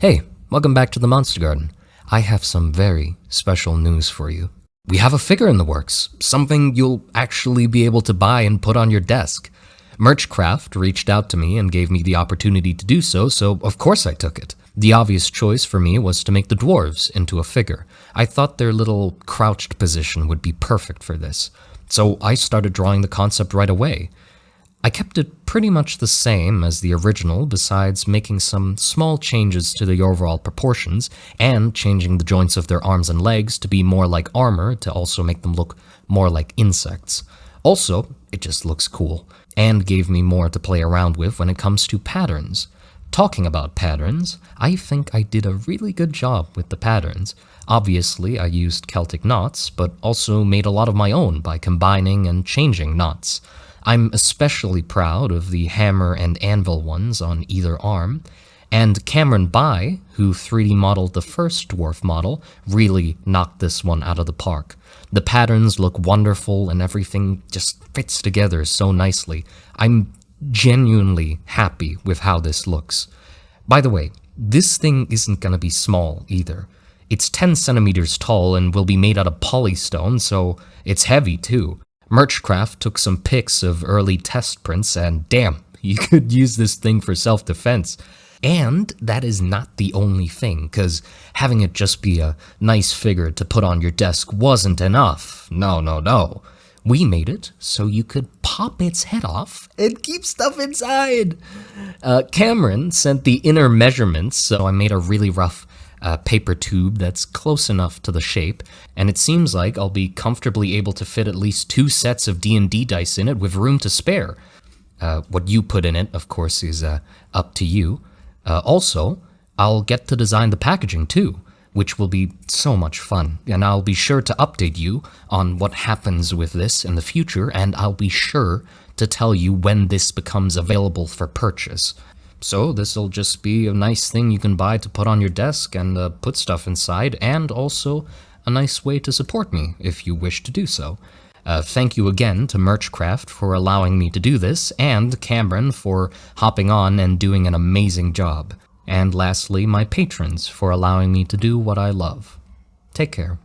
Hey, welcome back to the Monstergarden. I have some very special news for you. We have a figure in the works, something you'll actually be able to buy and put on your desk. Merchcraft reached out to me and gave me the opportunity to do so of course I took it. The obvious choice for me was to make the dwarves into a figure. I thought their little crouched position would be perfect for this, so I started drawing the concept right away. I kept it pretty much the same as the original, besides making some small changes to the overall proportions and changing the joints of their arms and legs to be more like armor to also make them look more like insects. Also, it just looks cool, and gave me more to play around with when it comes to patterns. Talking about patterns, I think I did a really good job with the patterns. Obviously, I used Celtic knots, but also made a lot of my own by combining and changing knots. I'm especially proud of the hammer and anvil ones on either arm, and Cameron Bai, who 3D modeled the first dwarf model, really knocked this one out of the park. The patterns look wonderful and everything just fits together so nicely. I'm genuinely happy with how this looks. By the way, this thing isn't gonna be small either. It's 10 centimeters tall and will be made out of polystone, so it's heavy too. Merchcraft took some pics of early test prints and damn, you could use this thing for self-defense. And that is not the only thing, cause having it just be a nice figure to put on your desk wasn't enough. No. We made it so you could pop its head off and keep stuff inside. Cameron sent the inner measurements, so I made a really rough paper tube that's close enough to the shape, and it seems like I'll be comfortably able to fit at least 2 sets of D&D dice in it with room to spare. What you put in it, of course, is up to you. Also, I'll get to design the packaging too, which will be so much fun, and I'll be sure to update you on what happens with this in the future, and I'll be sure to tell you when this becomes available for purchase. So this'll just be a nice thing you can buy to put on your desk and put stuff inside, and also a nice way to support me if you wish to do so. Thank you again to Merchcraft for allowing me to do this, and Cameron for hopping on and doing an amazing job. And lastly, my patrons for allowing me to do what I love. Take care.